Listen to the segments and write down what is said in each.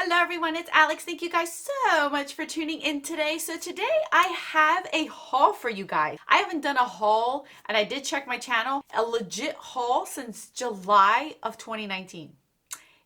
Hello everyone, it's Alex. Thank you guys so much for tuning in today. So today I have a haul for you guys. I haven't done a haul, and I did check my channel, a legit haul since July of 2019.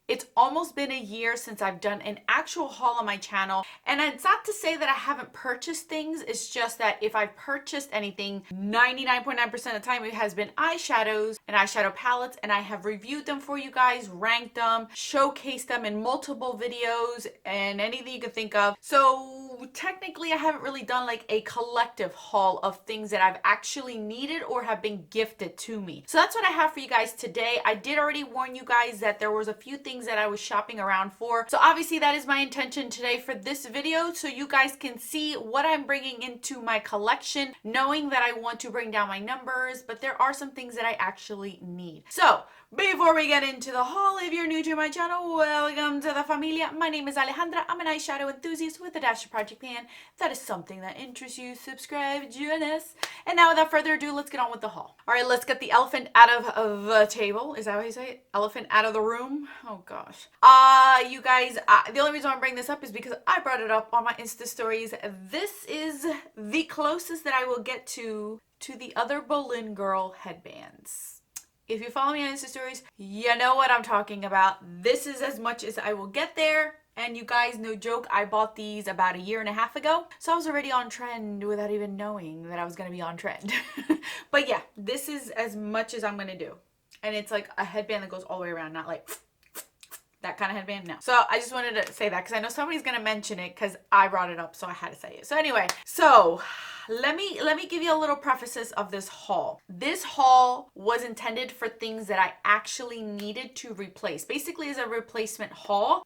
It's almost been a year since I've done an actual haul on my channel. And it's not to say that I haven't purchased things. It's just that if I've purchased anything, 99.9% of the time it has been eyeshadows and eyeshadow palettes. And I have reviewed them for you guys, ranked them, showcased them in multiple videos and anything you can think of. So technically I haven't really done like a collective haul of things that I've actually needed or have been gifted to me. So that's what I have for you guys today. I did already warn you guys that there was a few things that I was shopping around for. So obviously that is my intention today for this video, so you guys can see what I'm bringing into my collection, knowing that I want to bring down my numbers, but there are some things that I actually need. So before we get into the haul, if you're new to my channel, welcome to the familia. My name is Alejandra. I'm an eyeshadow enthusiast with a dash of project pan. If that is something that interests you, subscribe, join us. And now without further ado, let's get on with the haul. All right, let's get the elephant out of the table. Is that how you say it? Elephant out of the room? Oh gosh. You guys, the only reason I'm bringing this up is because I brought it up on my Insta stories. This is the closest that I will get to the other Berlin girl headbands. If you follow me on Insta stories, you know what I'm talking about. This is as much as I will get there. And you guys, no joke, I bought these about a year and a half ago. So I was already on trend without even knowing that I was going to be on trend. But yeah, this is as much as I'm going to do. And it's like a headband that goes all the way around, not like that kind of headband. No. So I just wanted to say that because I know somebody's going to mention it because I brought it up. So I had to say it. So anyway, so let me give you a little prefaces of this haul. This haul was intended for things that I actually needed to replace. Basically, as a replacement haul.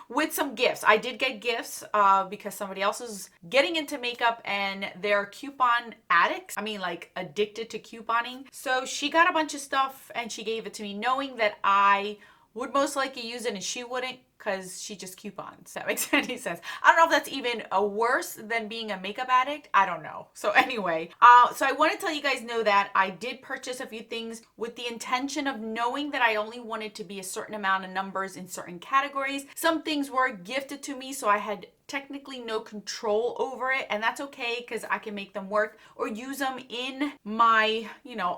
With some gifts. I did get gifts because somebody else is getting into makeup and they're coupon addicts. I mean, like addicted to couponing. So she got a bunch of stuff and she gave it to me knowing that I would most likely use it and she wouldn't, because she just coupons. That makes any sense. I don't know if that's even worse than being a makeup addict. I don't know. So anyway, so I want to tell you guys know that I did purchase a few things with the intention of knowing that I only wanted to be a certain amount of numbers in certain categories. Some things were gifted to me, so I had technically no control over it, and that's okay because I can make them work or use them in my,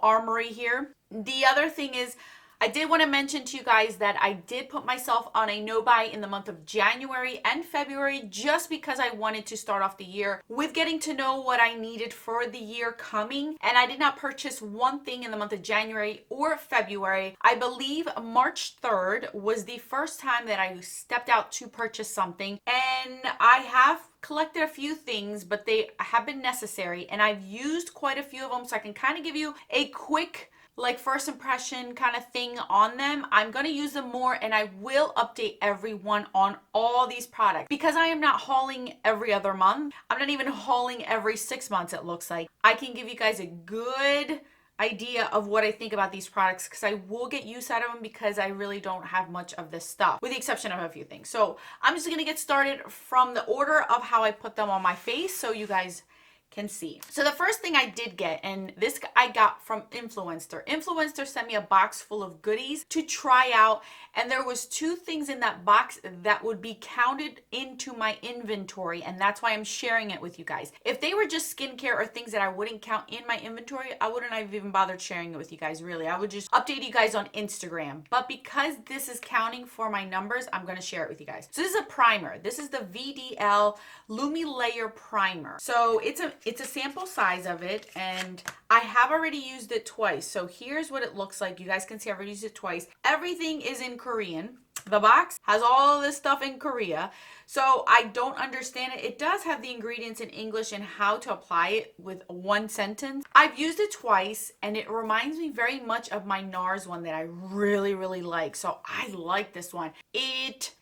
armory here. The other thing is, I did want to mention to you guys that I did put myself on a no-buy in the month of January and February just because I wanted to start off the year with getting to know what I needed for the year coming. And I did not purchase one thing in the month of January or February. I believe March 3rd was the first time that I stepped out to purchase something. And I have collected a few things, but they have been necessary. And I've used quite a few of them, so I can kind of give you a quick first impression kind of thing on them. I'm going to use them more and I will update everyone on all these products because I am not hauling every other month. I'm not even hauling every 6 months, it looks like. I can give you guys a good idea of what I think about these products because I will get use out of them because I really don't have much of this stuff with the exception of a few things. So I'm just going to get started from the order of how I put them on my face so you guys can see. So the first thing I did get, and this I got from Influencer. Influencer sent me a box full of goodies to try out, and there was 2 things in that box that would be counted into my inventory, and that's why I'm sharing it with you guys. If they were just skincare or things that I wouldn't count in my inventory, I wouldn't have even bothered sharing it with you guys, really. I would just update you guys on Instagram. But because this is counting for my numbers, I'm going to share it with you guys. So this is a primer. This is the VDL Lumi Layer Primer. So it's a sample size of it, and I have already used it twice. So here's what it looks like. You guys can see I've already used it twice. Everything is in Korean. The box has all of this stuff in Korea. So I don't understand it. It does have the ingredients in English and how to apply it with one sentence. I've used it twice and it reminds me very much of my NARS one that I really, really like. So I like this one. It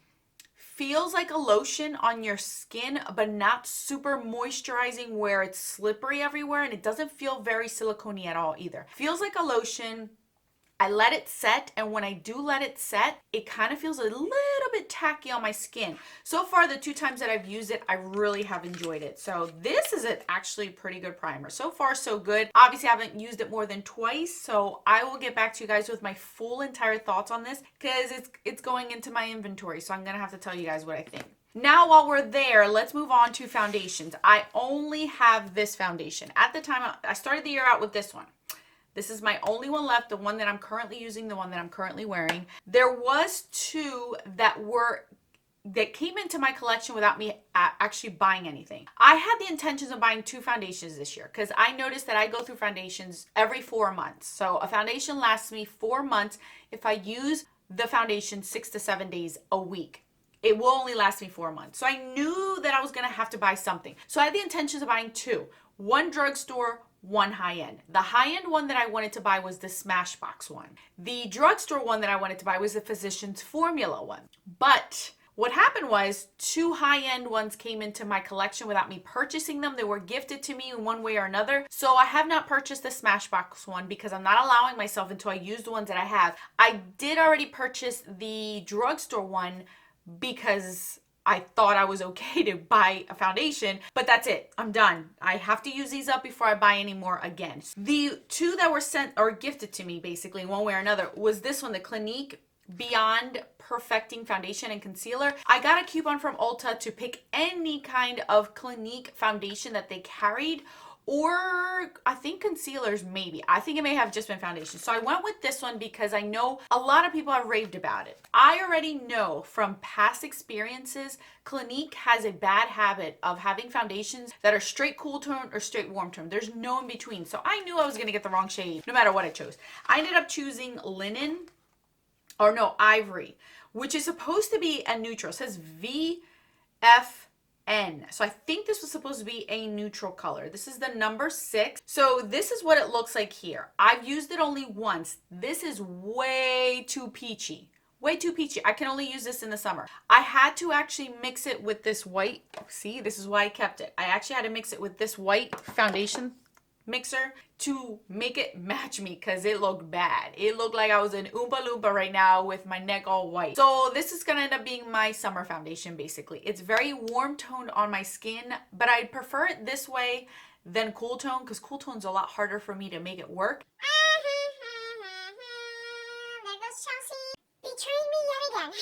feels like a lotion on your skin, but not super moisturizing where it's slippery everywhere, and it doesn't feel very silicone-y at all either. Feels like a lotion. I let it set, and when I do let it set, it kind of feels a little bit tacky on my skin. So far, the 2 times that I've used it, I really have enjoyed it. So this is actually a pretty good primer. So far, so good. Obviously, I haven't used it more than twice, so I will get back to you guys with my full entire thoughts on this because it's going into my inventory, so I'm gonna have to tell you guys what I think. Now, while we're there, let's move on to foundations. I only have this foundation. At the time, I started the year out with this one. This is my only one left, the one that I'm currently using, the one that I'm currently wearing. There was 2 that came into my collection without me actually buying anything. I had the intentions of buying 2 foundations this year because I noticed that I go through foundations every 4 months. So a foundation lasts me 4 months if I use the foundation 6 to 7 days a week. It will only last me 4 months. So I knew that I was gonna have to buy something. So I had the intentions of buying 2, one drugstore, one high-end. The high-end one that I wanted to buy was the Smashbox one. The drugstore one that I wanted to buy was the Physicians Formula one. But what happened was 2 high-end ones came into my collection without me purchasing them. They were gifted to me in one way or another. So I have not purchased the Smashbox one because I'm not allowing myself until I use the ones that I have. I did already purchase the drugstore one because I thought I was okay to buy a foundation, but that's it. I'm done. I have to use these up before I buy any more again. The 2 that were sent or gifted to me basically in one way or another was this one, the Clinique Beyond Perfecting Foundation and Concealer. I got a coupon from Ulta to pick any kind of Clinique foundation that they carried, or I think concealers maybe. I think it may have just been foundation. So I went with this one because I know a lot of people have raved about it. I already know from past experiences, Clinique has a bad habit of having foundations that are straight cool tone or straight warm tone. There's no in between. So I knew I was gonna get the wrong shade no matter what I chose. I ended up choosing Ivory, which is supposed to be a neutral. It says VF So I think this was supposed to be a neutral color. This is the number 6. So this is what it looks like here. I've used it only once. This is way too peachy. Way too peachy. I can only use this in the summer. I had to actually mix it with this white. See, this is why I kept it. I actually had to mix it with this white foundation mixer to make it match me because it looked bad. It looked like I was an Oompa Loompa right now with my neck all white. So this is gonna end up being my summer foundation basically. It's very warm toned on my skin, but I prefer it this way than cool tone because cool tone's a lot harder for me to make it work. There goes Chelsea betraying me yet again.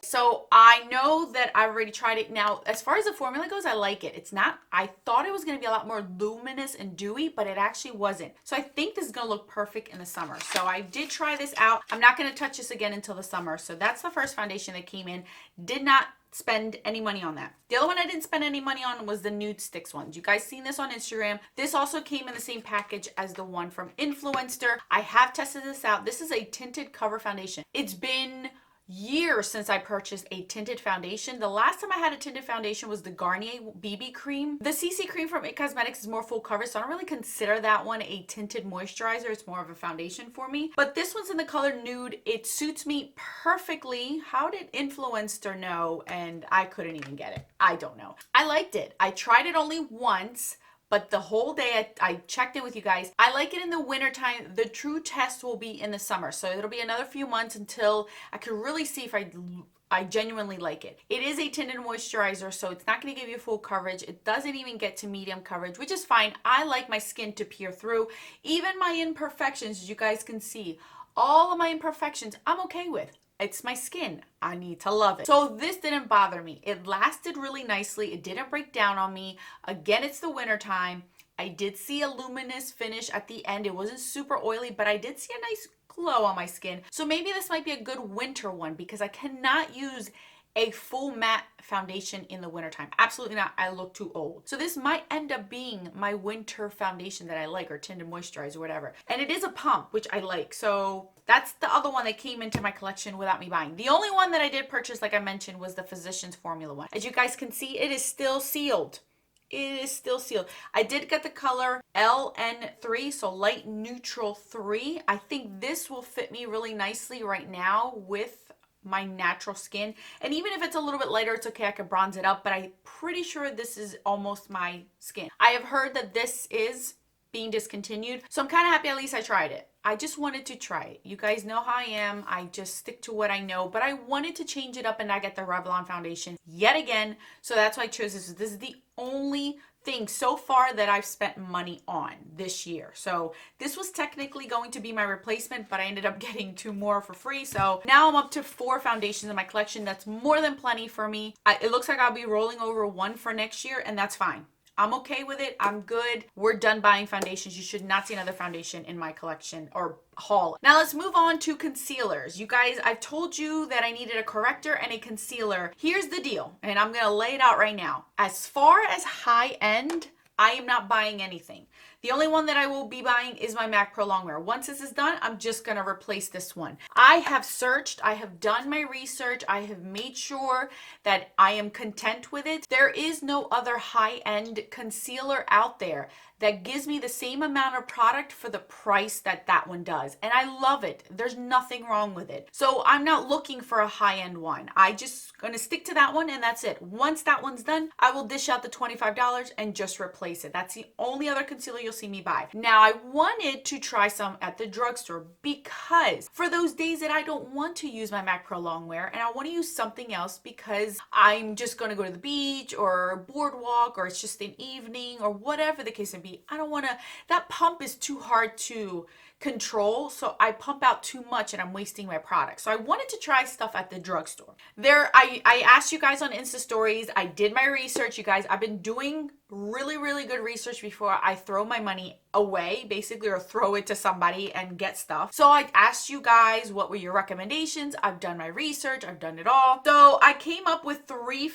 So I know that I've already tried it. Now, as far as the formula goes, I like it. It's not, I thought it was gonna be a lot more luminous and dewy, but it actually wasn't. So I think this is gonna look perfect in the summer. So I did try this out. I'm not gonna touch this again until the summer. So that's the first foundation that came in. Did not spend any money on that. The other one I didn't spend any money on was the Nude Sticks ones. You guys seen this on Instagram. This also came in the same package as the one from Influenster. I have tested this out. This is a tinted cover foundation. It's been years since I purchased a tinted foundation. The last time I had a tinted foundation was the Garnier BB cream. The CC cream from It Cosmetics is more full coverage, so I don't really consider that one a tinted moisturizer. It's more of a foundation for me. But this one's in the color Nude. It suits me perfectly. How did Influencer know and I couldn't even get it? I don't know. I liked it. I tried it only once, but the whole day I checked in with you guys. I like it in the winter time. The true test will be in the summer. So it'll be another few months until I can really see if I genuinely like it. It is a tinted moisturizer, so it's not gonna give you full coverage. It doesn't even get to medium coverage, which is fine. I like my skin to peer through. Even my imperfections, as you guys can see, all of my imperfections, I'm okay with. It's my skin. I need to love it. So this didn't bother me. It lasted really nicely. It didn't break down on me. Again, it's the winter time. I did see a luminous finish at the end. It wasn't super oily, but I did see a nice glow on my skin. So maybe this might be a good winter one because I cannot use a full matte foundation in the wintertime. Absolutely not. I look too old. So this might end up being my winter foundation that I like, or tinted moisturizer or whatever. And it is a pump, which I like. So that's the other one that came into my collection without me buying. The only one that I did purchase, like I mentioned, was the Physicians Formula one. As you guys can see, it is still sealed. It is still sealed. I did get the color LN3, so light neutral 3. I think this will fit me really nicely right now with my natural skin. And even if it's a little bit lighter, it's okay. I could bronze it up, but I'm pretty sure this is almost my skin. I have heard that this is being discontinued, so I'm kind of happy at least I tried it. I just wanted to try it. You guys know how I am. I just stick to what I know, but I wanted to change it up and not get the Revlon foundation yet again. So that's why I chose this. This is the only thing so far that I've spent money on this year. So this was technically going to be my replacement, but I ended up getting 2 more for free. So now I'm up to 4 foundations in my collection. That's more than plenty for me. It looks like I'll be rolling over 1 for next year, and that's fine. I'm okay with it. I'm good. We're done buying foundations. You should not see another foundation in my collection or haul. Now let's move on to concealers. You guys, I've told you that I needed a corrector and a concealer. Here's the deal, and I'm going to lay it out right now. As far as high end, I am not buying anything. The only one that I will be buying is my MAC Pro Longwear. Once this is done, I'm just going to replace this one. I have searched, I have done my research, I have made sure that I am content with it. There is no other high-end concealer out there that gives me the same amount of product for the price that that one does. And I love it. There's nothing wrong with it. So I'm not looking for a high-end one. I just gonna stick to that one and that's it. Once that one's done, I will dish out the $25 and just replace it. That's the only other concealer you'll see me buy. Now I wanted to try some at the drugstore because for those days that I don't want to use my MAC Pro Longwear and I want to use something else because I'm just gonna go to the beach or boardwalk or it's just an evening or whatever the case may be. I don't want to, that pump is too hard to control, so I pump out too much and I'm wasting my product. So I wanted to try stuff at the drugstore. I asked you guys on Insta stories, I did my research, you guys. I've been doing really good research before I throw my money away, basically, or throw it to somebody and get stuff. So I asked you guys what were your recommendations. I've done my research, I've done it all. So I came up with 3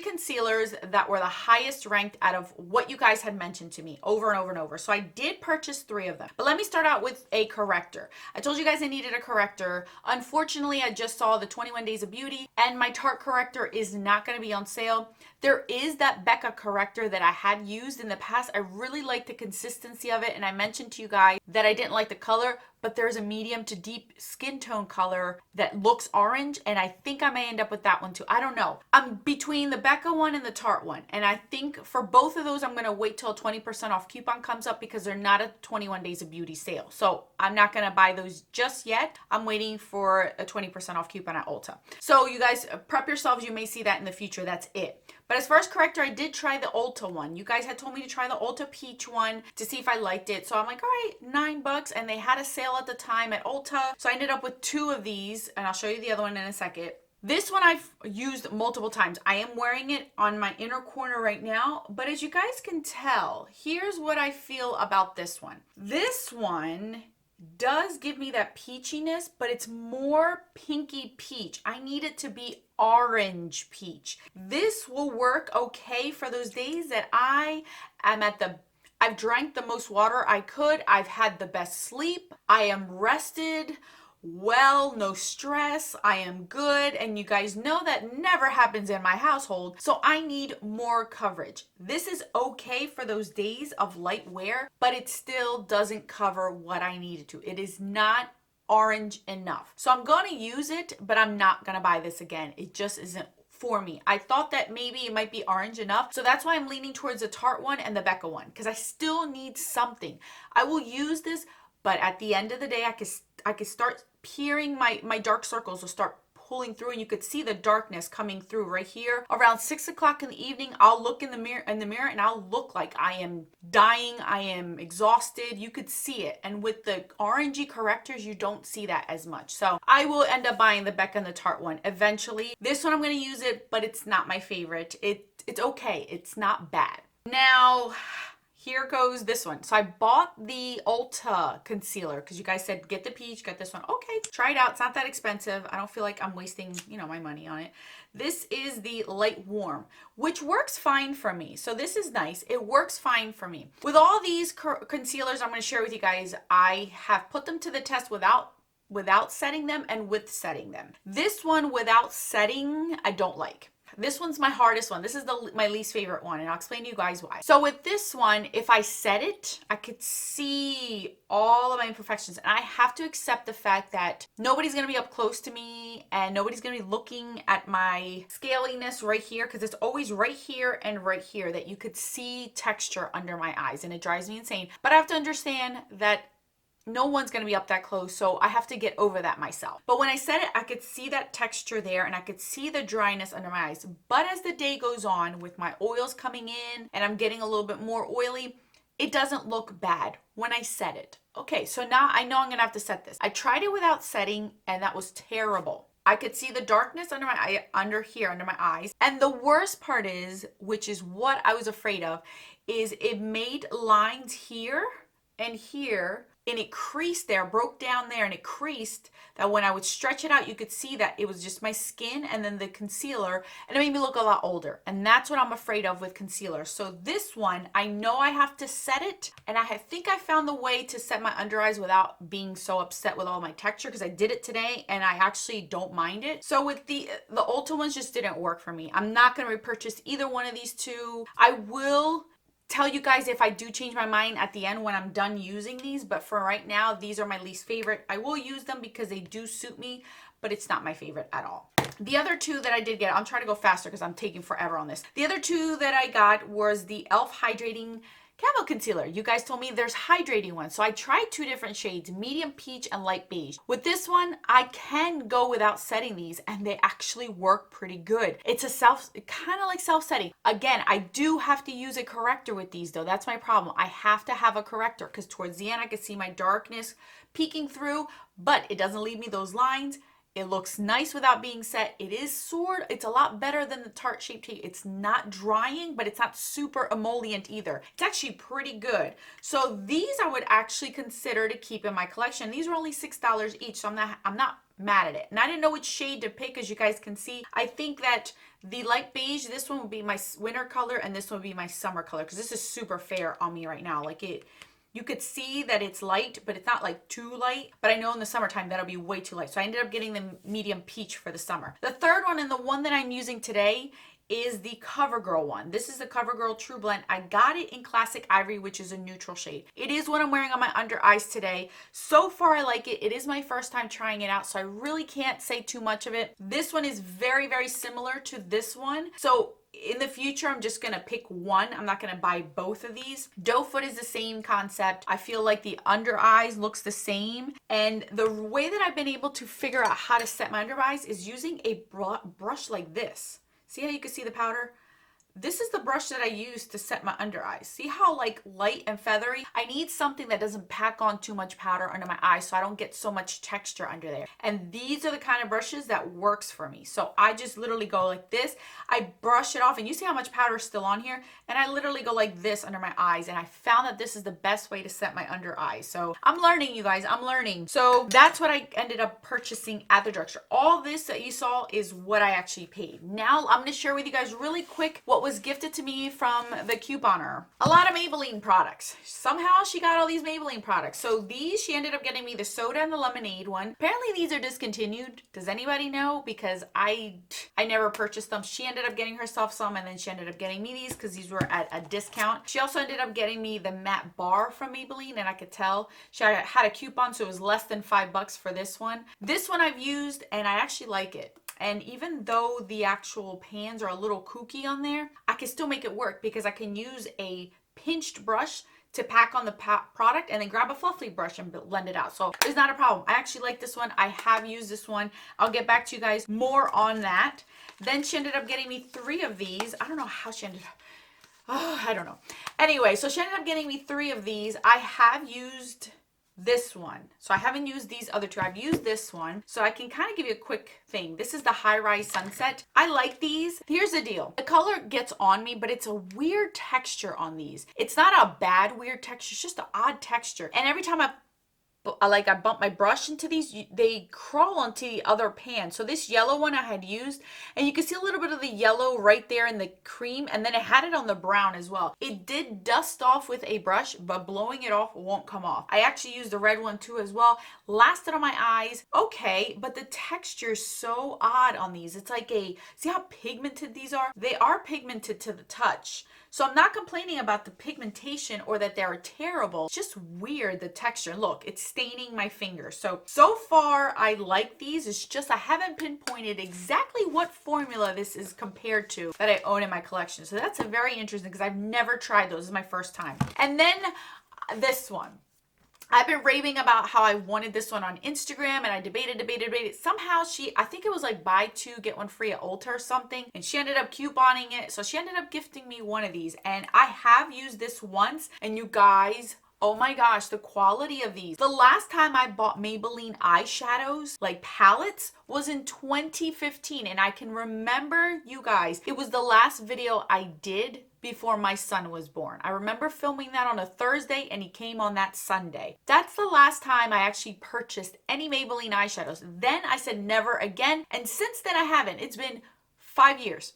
concealers that were the highest ranked out of what you guys had mentioned to me over and over and over. So I did purchase 3 of them. But let me start out with a corrector. I told you guys I needed a corrector. Unfortunately, I just saw the 21 Days of Beauty and my Tarte corrector is not going to be on sale. There is that Becca corrector that I had used in the past. I really like the consistency of it, and I mentioned to you guys that I didn't like the color, but there's a medium to deep skin tone color that looks orange, and I think I may end up with that one too. I don't know. I'm between the Becca one and the Tarte one, and I think for both of those, I'm going to wait till 20% off coupon comes up because they're not a 21 Days of Beauty sale. So I'm not going to buy those just yet. I'm waiting for a 20% off coupon at Ulta. So you guys prep yourselves. You may see that in the future. That's it. But as far as corrector, I did try the Ulta one. You guys had told me to try the Ulta Peach one to see if I liked it. So I'm like, all right, $9. And they had a sale at the time at Ulta. So I ended up with 2 of these. And I'll show you the other one in a second. This one I've used multiple times. I am wearing it on my inner corner right now. But as you guys can tell, here's what I feel about this one. This one does give me that peachiness, but it's more pinky peach. I need it to be orange peach. This will work okay for those days that I am I've drank the most water I could. I've had the best sleep. I am rested. Well, no stress, I am good, and you guys know that never happens in my household, so I need more coverage. This is okay for those days of light wear, but it still doesn't cover what I needed to. It is not orange enough. So I'm going to use it, but I'm not going to buy this again. It just isn't for me. I thought that maybe it might be orange enough, so that's why I'm leaning towards the Tarte one and the Becca one, because I still need something. I will use this, but at the end of the day, I could start peering, my dark circles will start pulling through, and you could see the darkness coming through right here. Around 6 o'clock in the evening, I'll look in the mirror and I'll look like I am dying, I am exhausted. You could see it. And with the orangey correctors, you don't see that as much. So I will end up buying the Becca and the Tarte one eventually. This one I'm going to use it, but it's not my favorite. It's okay. It's not bad. Now, here goes this one. So I bought the Ulta concealer because you guys said get the peach, get this one. Okay, try it out. It's not that expensive. I don't feel like I'm wasting, my money on it. This is the Light Warm, which works fine for me. So this is nice. It works fine for me. With all these concealers I'm going to share with you guys, I have put them to the test without setting them and with setting them. This one without setting, I don't like. This one's my hardest one. This is my least favorite one, and I'll explain to you guys why. So with this one, if I set it, I could see all of my imperfections, and I have to accept the fact that nobody's going to be up close to me, and nobody's going to be looking at my scaliness right here, because it's always right here and right here that you could see texture under my eyes, and it drives me insane. But I have to understand that no one's going to be up that close, so I have to get over that myself. But when I set it, I could see that texture there and I could see the dryness under my eyes. But as the day goes on with my oils coming in and I'm getting a little bit more oily, it doesn't look bad when I set it. Okay, so now I know I'm gonna have to set this. I tried it without setting and that was terrible. I could see the darkness under my eye, under my eyes. And the worst part is, which is what I was afraid of, is it made lines here and here, and it creased there, broke down there, and it creased, that when I would stretch it out, you could see that it was just my skin and then the concealer, and it made me look a lot older. And that's what I'm afraid of with concealer. So this one, I know I have to set it, and I think I found the way to set my under eyes without being so upset with all my texture, because I did it today and I actually don't mind it. So with the Ulta ones just didn't work for me. I'm not going to repurchase either one of these two. I will tell you guys if I do change my mind at the end when I'm done using these, but for right now, these are my least favorite. I will use them because they do suit me, but it's not my favorite at all. The other two that I did get, I'm trying to go faster because I'm taking forever on this. The other two that I got was the e.l.f. Hydrating Camo Concealer. You guys told me there's hydrating ones. So I tried two different shades, medium peach and light beige. With this one, I can go without setting these and they actually work pretty good. It's a kind of like self-setting. Again, I do have to use a corrector with these though. That's my problem. I have to have a corrector because towards the end I can see my darkness peeking through, but it doesn't leave me those lines. It looks nice without being set. It's a lot better than the Tarte Shape Tape. It's not drying, but it's not super emollient either. It's actually pretty good. So these I would actually consider to keep in my collection. These are only $6 each, so I'm not mad at it. And I didn't know which shade to pick, as you guys can see. I think that the light beige, this one would be my winter color, and this one would be my summer color, because this is super fair on me right now. You could see that it's light, but it's not like too light. But I know in the summertime, that'll be way too light. So I ended up getting the medium peach for the summer. The third one, and the one that I'm using today, is the CoverGirl one. This is the CoverGirl True Blend. I got it in Classic Ivory, which is a neutral shade. It is what I'm wearing on my under eyes today. So far, I like it. It is my first time trying it out, so I really can't say too much of it. This one is very, very similar to this one. So in the future, I'm just gonna pick one. I'm not gonna buy both of these. Doe Foot is the same concept. I feel like the under eyes looks the same. And the way that I've been able to figure out how to set my under eyes is using a brush like this. See how you can see the powder? This is the brush that I use to set my under eyes. See how like light and feathery? I need something that doesn't pack on too much powder under my eyes so I don't get so much texture under there. And these are the kind of brushes that works for me. So I just literally go like this. I brush it off, and you see how much powder is still on here? And I literally go like this under my eyes, and I found that this is the best way to set my under eyes. So I'm learning, you guys, I'm learning. So that's what I ended up purchasing at the drugstore. All this that you saw is what I actually paid. Now I'm gonna share with you guys really quick what was gifted to me from the couponer. A lot of Maybelline products. Somehow she got all these Maybelline products. So these, she ended up getting me the soda and the lemonade one. Apparently these are discontinued. Does anybody know? Because I never purchased them. She ended up getting herself some, and then she ended up getting me these because these were at a discount. She also ended up getting me the matte bar from Maybelline, and I could tell she had a coupon, so it was less than $5 for this one. This one I've used, and I actually like it. And even though the actual pans are a little kooky on there, I can still make it work because I can use a pinched brush to pack on the product and then grab a fluffy brush and blend it out. So it's not a problem. I actually like this one. I have used this one. I'll get back to you guys more on that. Then she ended up getting me 3 of these. I don't know how she ended up. Oh, I don't know. Anyway, so she ended up getting me 3 of these. I have used this one. So I haven't used these other 2. I've used this one. So I can kind of give you a quick thing. This is the High Rise Sunset. I like these. Here's the deal. The color gets on me, but it's a weird texture on these. It's not a bad weird texture. It's just an odd texture. And every time I bump my brush into these, they crawl onto the other pan. So this yellow one I had used, and you can see a little bit of the yellow right there in the cream, and then it had it on the brown as well. It did dust off with a brush, but blowing it off won't come off. I actually used the red one too as well. Lasted on my eyes, okay, but the texture is so odd on these. It's like see how pigmented these are? They are pigmented to the touch. So I'm not complaining about the pigmentation or that they're terrible. It's just weird, the texture. Look, it's staining my fingers. So far I like these. It's just I haven't pinpointed exactly what formula this is compared to that I own in my collection. So that's a very interesting because I've never tried those. This is my first time. And then this one. I've been raving about how I wanted this one on Instagram, and I debated. Somehow I think it was like buy two, get one free at Ulta or something, and she ended up couponing it. So she ended up gifting me one of these, and I have used this once, and you guys, oh my gosh, the quality of these. The last time I bought Maybelline eyeshadows, like palettes, was in 2015. And I can remember, you guys, it was the last video I did before my son was born. I remember filming that on a Thursday and he came on that Sunday. That's the last time I actually purchased any Maybelline eyeshadows. Then I said never again. And since then I haven't. It's been 5 years.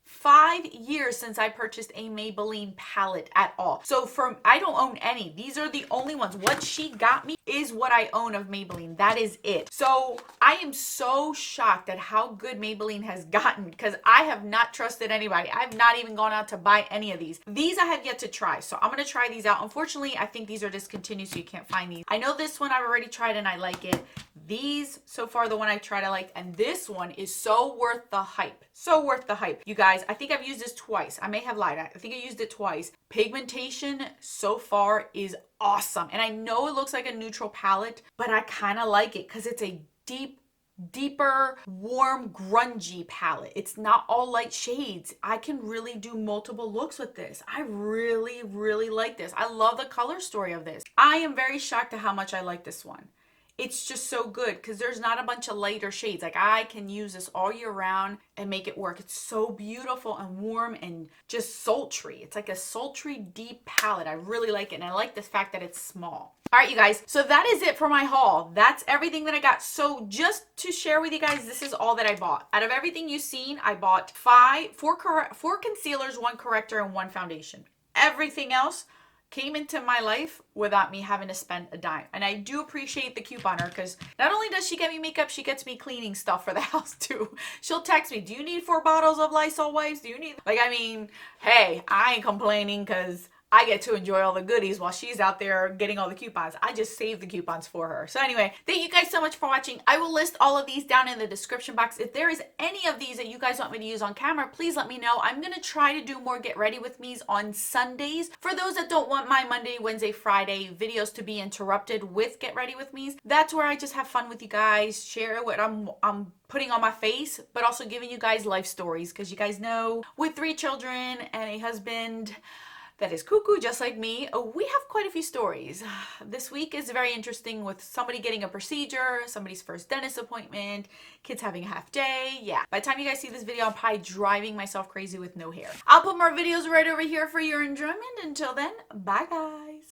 5 years since I purchased a Maybelline palette at all. So I don't own any. These are the only ones. What she got me is what I own of Maybelline. That is it. So I am so shocked at how good Maybelline has gotten, because I have not trusted anybody. I've not even gone out to buy any of these. These I have yet to try. So I'm going to try these out. Unfortunately, I think these are discontinued, so you can't find these. I know this one I've already tried and I like it. These, so far, the one I tried I liked, and this one is so worth the hype. So worth the hype. You guys, I think I've used this twice. I may have lied. I think I used it twice. Pigmentation so far is awesome. And I know it looks like a neutral palette, but I kind of like it because it's a deeper, warm, grungy palette. It's not all light shades. I can really do multiple looks with this. I really like this. I love the color story of this. I am very shocked at how much I like this one. It's just so good because there's not a bunch of lighter shades. Like, I can use this all year round and make it work. It's so beautiful and warm and just sultry. It's like a sultry, deep palette. I really like it, and I like the fact that it's small. All right, you guys, so that is it for my haul. That's everything that I got. So just to share with you guys, this is all that I bought. Out of everything you've seen, I bought four concealers, one corrector, and one foundation. Everything else came into my life without me having to spend a dime. And I do appreciate the couponer, because not only does she get me makeup, she gets me cleaning stuff for the house too. She'll text me, do you need 4 bottles of Lysol wipes? Do you need, like, I mean, hey, I ain't complaining because I get to enjoy all the goodies while she's out there getting all the coupons. I just save the coupons for her. So anyway, thank you guys so much for watching. I will list all of these down in the description box. If there is any of these that you guys want me to use on camera, please let me know. I'm going to try to do more Get Ready With Me's on Sundays. For those that don't want my Monday, Wednesday, Friday videos to be interrupted with Get Ready With Me's, that's where I just have fun with you guys, share what I'm putting on my face, but also giving you guys life stories, because you guys know, with 3 children and a husband that is cuckoo just like me, we have quite a few stories. This week is very interesting, with somebody getting a procedure, somebody's first dentist appointment, kids having a half day. Yeah, by the time you guys see this video, I'm probably driving myself crazy with no hair. I'll put more videos right over here for your enjoyment. Until then, bye guys.